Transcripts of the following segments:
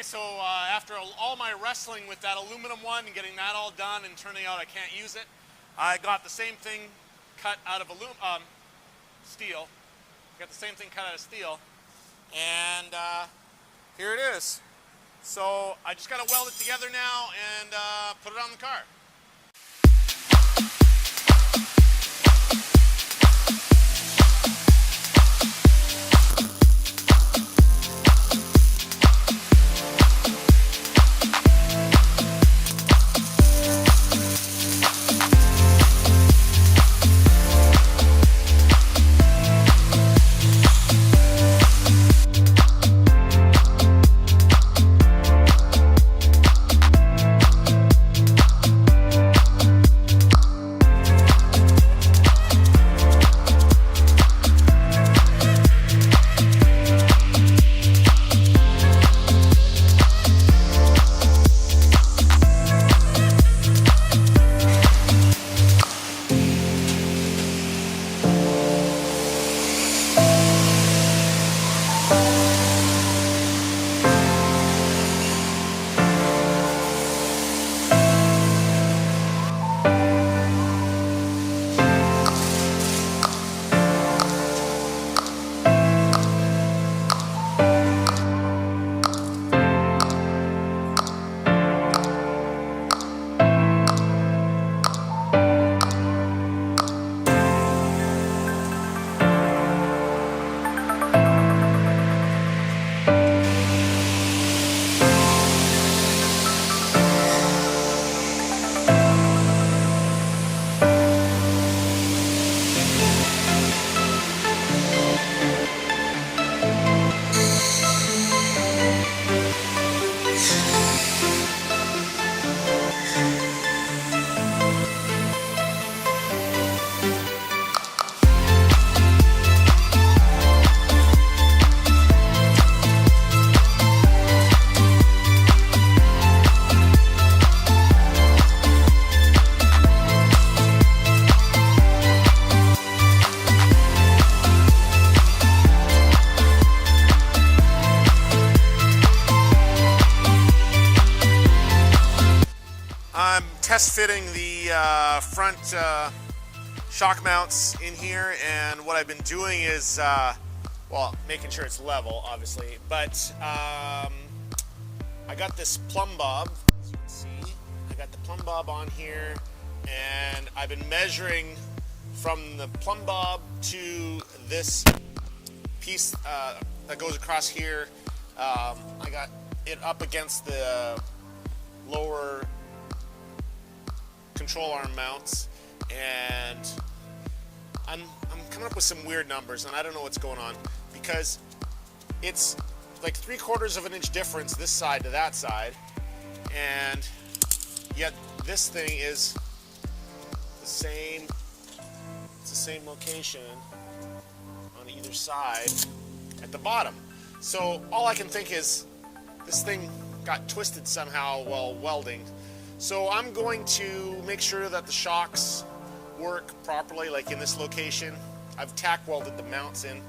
Okay, so after all my wrestling with that aluminum one and getting that all done and turning out I can't use it, I got the same thing cut out of steel. Got the same thing cut out of steel, and here it is. So I just got to weld it together now and put it on the car. I'm test fitting the front shock mounts in here, and what I've been doing is, well, making sure it's level, obviously, but I got this plumb bob, as you can see. I got the plumb bob on here, and I've been measuring from the plumb bob to this piece that goes across here. I got it up against the lower control arm mounts, and I'm coming up with some weird numbers, and I don't know what's going on, because it's like 3/4 of an inch difference this side to that side, and yet this thing is the same. It's the same location on either side at the bottom. So all I can think is this thing got twisted somehow while welding. So I'm going to make sure that the shocks work properly, like in this location. I've tack welded the mounts in.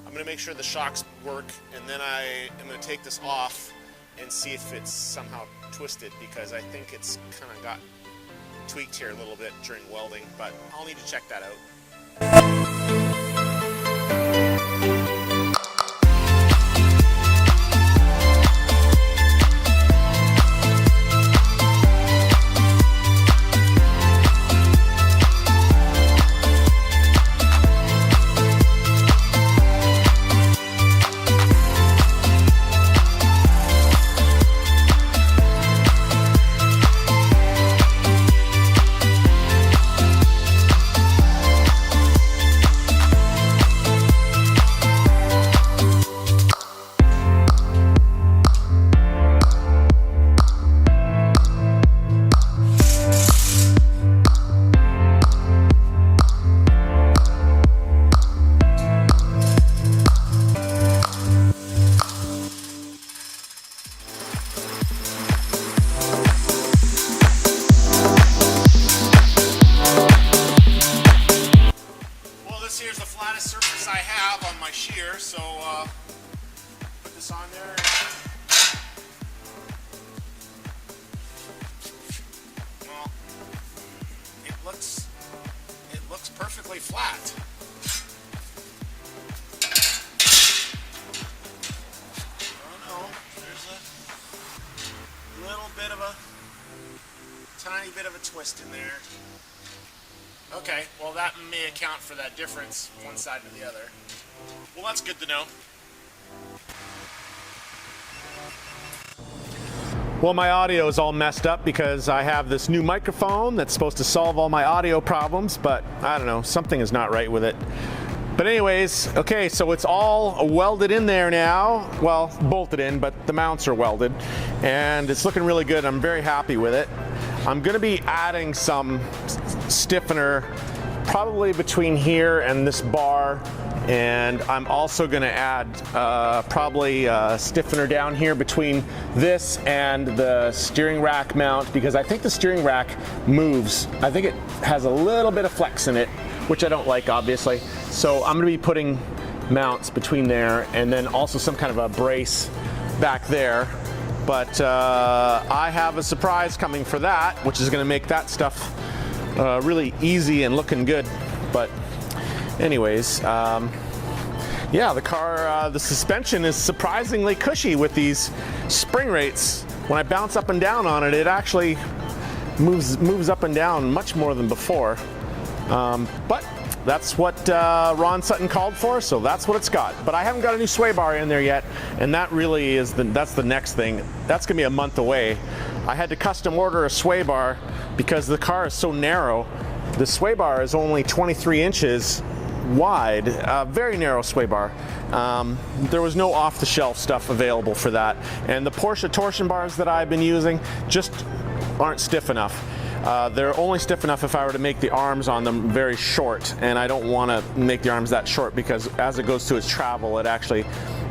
I'm going to make sure the shocks work, and then I am going to take this off and see if it's somehow twisted, because I think it's kind of got tweaked here a little bit during welding, but I'll need to check that out. flat. Oh no, there's a little bit of a tiny bit of a twist in there. Okay, well that may account for that difference one side to the other. Well, that's good to know. Well, my audio is all messed up because I have this new microphone that's supposed to solve all my audio problems, but I don't know, something is not right with it. But anyways, okay, so it's all welded in there now. Well, bolted in, but the mounts are welded, and it's looking really good. I'm very happy with it. I'm gonna be adding some stiffener probably between here and this bar, and I'm also gonna add probably stiffener down here between this and the steering rack mount, because I think the steering rack moves. I think it has a little bit of flex in it, which I don't like, obviously. So I'm gonna be putting mounts between there, and then also some kind of a brace back there. But I have a surprise coming for that, which is gonna make that stuff really easy and looking good. But anyways, yeah, the car, the suspension is surprisingly cushy with these spring rates. When I bounce up and down on it, it actually moves up and down much more than before. But that's what Ron Sutton called for, so that's what it's got. But I haven't got a new sway bar in there yet, and that really is that's the next thing. That's gonna be a month away. I had to custom order a sway bar because the car is so narrow. The sway bar is only 23 inches wide, a very narrow sway bar. There was no off-the-shelf stuff available for that, and the Porsche torsion bars that I've been using just aren't stiff enough. They're only stiff enough if I were to make the arms on them very short, and I don't want to make the arms that short because as it goes through its travel, it actually,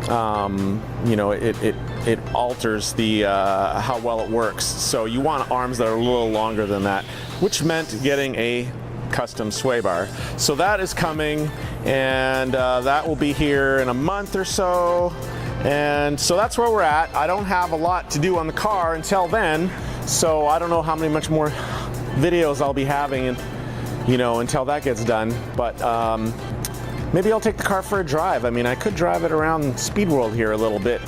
you know, it alters the how well it works. So you want arms that are a little longer than that, which meant getting a custom sway bar. So that is coming, and that will be here in a month or so. And so that's where we're at. I don't have a lot to do on the car until then, so I don't know how much more videos I'll be having, and you know, until that gets done. But maybe I'll take the car for a drive. I mean, I could drive it around Speed World here a little bit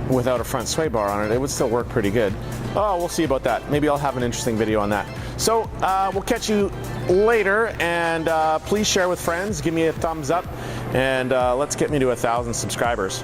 without a front sway bar on it. It would still work pretty good. Oh, we'll see about that. Maybe I'll have an interesting video on that. So we'll catch you later, and please share with friends, give me a thumbs up, and let's get me to 1,000 subscribers.